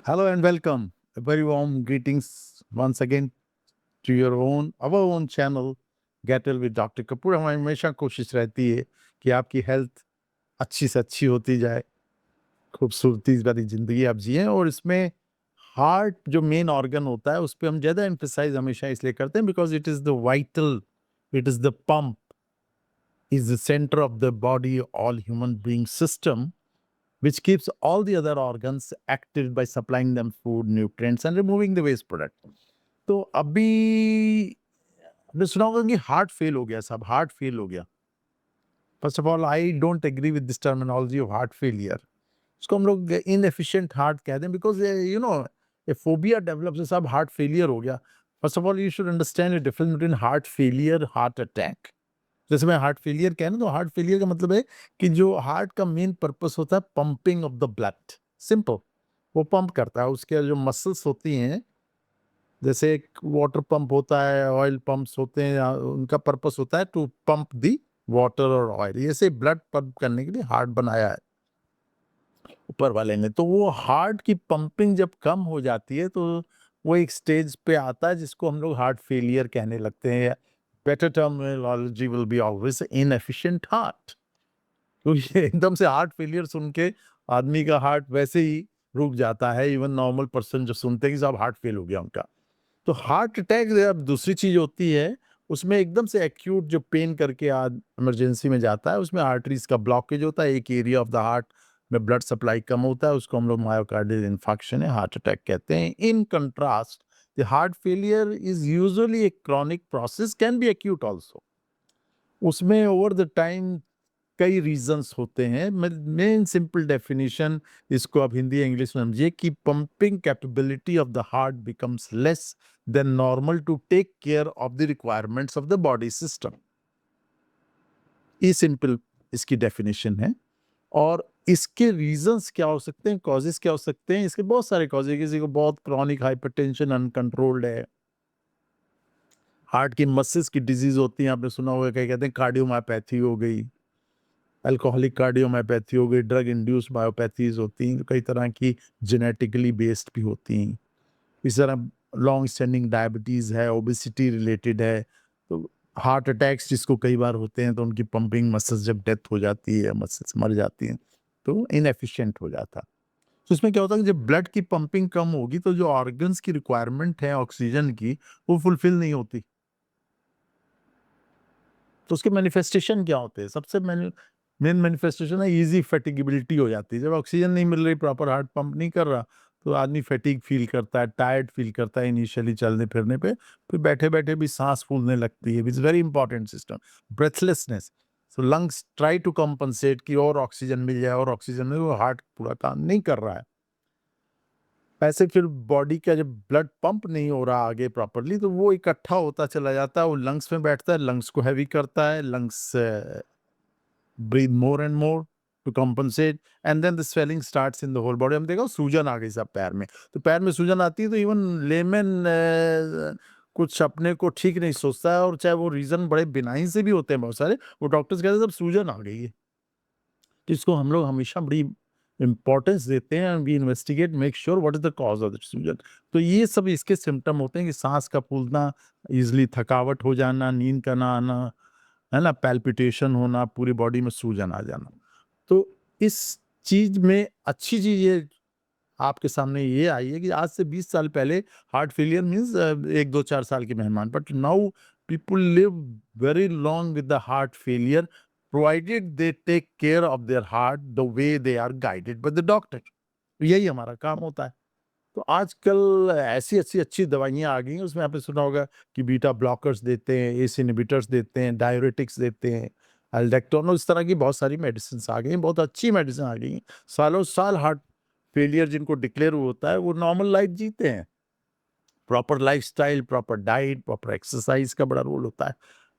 Hello and welcome. A very warm greetings once again to our own channel, Get Well with Dr. Kapoor. हमारी हमेशा कोशिश रहती है कि आपकी हेल्थ अच्छी से अच्छी होती जाए, खूबसूरती भरी ज़िंदगी आप जिएँ और इसमें हार्ट जो मेन ऑर्गन होता है, उस पे हम ज़्यादा एम्फसाइज़ हमेशा इसलिए करते हैं because it is the pump, is the centre of the body all human being system which keeps all the other organs active by supplying them food, nutrients, and removing the waste product. तो अभी आपने सुना होगा कि heart fail हो गया साहब, heart fail हो गया। First of all I don't agree with this terminology of heart failure. इसको हम लोग इनएफिशिएंट हार्ट कहते हैं बिकॉज़ ए फोबिया डेवलप्स साहब हार्ट फेलियर हो गया। First of all you should understand the difference between heart failure, heart attack. जैसे मैं हार्ट फेलियर कह रहा हूँ, तो हार्ट फेलियर का मतलब है कि जो हार्ट का मेन पर्पस होता है pumping of the blood, simple. वो पंप करता है, उसके जो मसल्स होती हैं, जैसे एक वाटर पंप होता है, ऑयल पंप्स होते हैं, उनका पर्पस होता है टू पंप दी वाटर और ऑयल। ऐसे ब्लड पंप करने के लिए हार्ट बनाया है ऊपर वाले ने। तो वो हार्ट की पंपिंग जब कम हो जाती है, तो वो एक स्टेज पे आता है जिसको हम लोग हार्ट फेलियर कहने लगते हैं। Better terminology will be always inefficient heart. तो ये एकदम से हार्ट फेलियर सुन के आदमी का हार्ट वैसे ही रुक जाता है। इवन नॉर्मल पर्सन जो सुनते हैं कि साहब हार्ट फेल हो गया उनका। तो हार्ट अटैक अब दूसरी चीज होती है, उसमें एकदम से एक्यूट जो पेन करके इमरजेंसी में जाता है, उसमें आर्टरीज का ब्लॉकेज होता है, एक एरिया ऑफ द हार्ट में ब्लड सप्लाई कम होता है, उसको हम लोग मायोकार्डियल इन्फार्क्शन है, हार्ट अटैक कहते हैं। In contrast the heart failure is usually a chronic process, can be acute also. उसमें ओवर द टाइम कई रीजंस होते हैं। मेन सिंपल डेफिनेशन इसको आप हिंदी इंग्लिश में समझिए कि pumping capability of the heart becomes less than normal to take care of the requirements of the body system. ये सिंपल इसकी डेफिनेशन है। और इसके रीजंस क्या हो सकते हैं, कॉजेस क्या हो सकते हैं? इसके बहुत सारे कॉजेस। किसी को बहुत क्रॉनिक हाइपरटेंशन अनकंट्रोल्ड है, हार्ट की मसल्स की डिजीज होती है, आपने सुना होगा, क्या कहते हैं, कार्डियोमायोपैथी हो गई, अल्कोहलिक कार्डियोमायोपैथी हो गई, ड्रग इंड्यूस्ड मायोपैथीज होती हैं, कई तरह की जेनेटिकली बेस्ड भी होती हैं। इस तरह लॉन्ग स्टैंडिंग डायबिटीज़ है, ओबेसिटी रिलेटेड है। तो हार्ट अटैक्स जिसको कई बार होते हैं, तो उनकी पंपिंग मसल्स जब डेथ हो जाती है, मसल्स मर जाती हैं, तो इनएफिशिएंट हो जाता है। तो इसमें क्या होता है कि जब ब्लड की पंपिंग कम होगी, तो जो ऑर्गन्स की रिक्वायरमेंट है ऑक्सीजन की, वो फुलफिल नहीं होती। तो उसके मैनिफेस्टेशन क्या होते हैं? सबसे मेन मैनिफेस्टेशन है ईज़ी फैटिगेबिलिटी हो जाती है। जब ऑक्सीजन नहीं मिल रही, प्रॉपर हार्ट पंप नहीं कर रहा, तो आदमी फैटिग फ़ील करता है, टायर्ड फ़ील करता है इनिशियली चलने-फिरने पे, फिर बैठे-बैठे भी साँस फूलने लगती है, which is very important system. Breathlessness, so lungs try to compensate कि और ऑक्सीजन मिल जाए, और ऑक्सीजन में वो हार्ट पूरा काम नहीं कर रहा है। ऐसे फिर बॉडी का जब ब्लड पंप नहीं हो रहा आगे प्रॉपर्ली, तो वो इकट्ठा होता चला जाता है, वो लंग्स में बैठता है, लंग्स को हैवी करता है, lungs breathe more and more to compensate, and then the swelling starts in the whole body. हम देखो सूजन आ गई सब पैर में, तो पैर में सूजन आती है, तो इवन लेमन कुछ अपने को ठीक नहीं सोचता है, और चाहे वो रीजन बड़े बिनाइन से भी होते हैं बहुत सारे, वो डॉक्टर्स कहते हैं सब सूजन आ गई है। तो इसको हम लोग हमेशा बड़ी इम्पोर्टेंस देते हैं, we investigate, make sure what is the cause of the सूजन। तो ये सब इसके सिम्टम होते हैं कि सांस का फूलना, इजली थकावट हो जाना, नींद का ना आना, है ना, पैल्पिटेशन होना, पूरी बॉडी में सूजन आ जाना। तो इस चीज में अच्छी चीज ये आपके सामने ये आई है कि आज से 20 साल पहले हार्ट फेलियर मीन्स 1, 2, 4 साल के मेहमान, but now people live very long with the heart failure, provided they take care of their heart the way they are guided by the doctor. यही हमारा काम होता है। तो आजकल ऐसी अच्छी दवाइयाँ आ गई हैं, उसमें आपने सुना होगा कि बीटा ब्लॉकर्स देते हैं, एस इन्हिबिटर्स देते हैं, डाययूरेटिक्स देते हैं, एल्डेक्टोन, इस तरह की बहुत सारी मेडिसिन्स आ गई हैं, बहुत अच्छी मेडिसिन आ गई हैं। सालों-साल हार्ट फेलियर जिनको डिक्लेयर होता है, वो नॉर्मल लाइफ जीते हैं। Proper lifestyle, proper diet, proper exercise का बड़ा रोल होता है।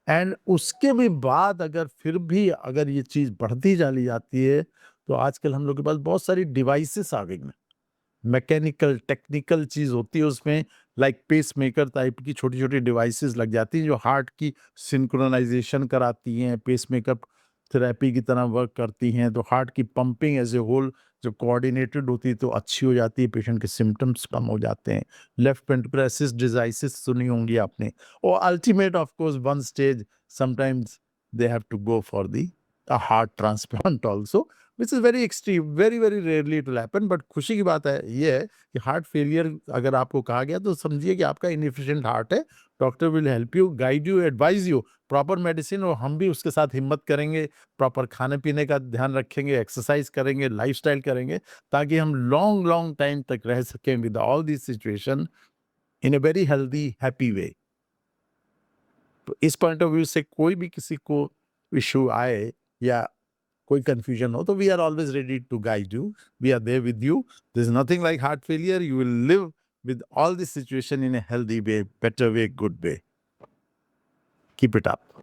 एंड उसके भी बाद अगर फिर भी अगर ये चीज़ बढ़ती चली जाती है, तो आजकल हम लोग के पास बहुत सारी डिवाइसेज़ आ गई हैं। मैकेनिकल, टेक्निकल चीज़ होती है उसमें, लाइक पेसमेकर टाइप की छोटी-छोटी डिवाइसेज़ लग जाती हैं, जो हार्ट की सिंक्रोनाइज़ेशन कराती हैं, पेसमेकर थेरेपी की तरह वर्क करती हैं, तो हार्ट की पंपिंग एज़ ए होल जो कोऑर्डिनेटेड होती है तो अच्छी हो जाती है, पेशेंट के सिम्पटम्स कम हो जाते हैं। लेफ्ट वेंट्रिकुलर असिस्ट डिवाइसेस सुनी होंगी आपने, और ultimate of course one stage sometimes they have to go for the a heart transplant also, which is very extreme, very very rarely it will happen, but खुशी की बात है ये है कि हार्ट फेलियर अगर आपको कहा गया तो समझिए कि आपका इनएफिशिएंट हार्ट है। Doctor will help you, guide you, advise you proper medicine, और हम भी उसके साथ हिम्मत करेंगे, प्रॉपर खाने पीने का ध्यान रखेंगे, एक्सरसाइज करेंगे, लाइफस्टाइल करेंगे, ताकि हम लॉन्ग लॉन्ग टाइम तक रह सकें with all this situation in a very healthy happy way. तो इस पॉइंट ऑफ व्यू से कोई भी किसी को इश्यू आए या कोई कंफ्यूजन हो, तो we are always ready to guide you, we are there with you. There is nothing like heart failure, you will live with all this situation in a healthy way, better way, good way. Keep it up.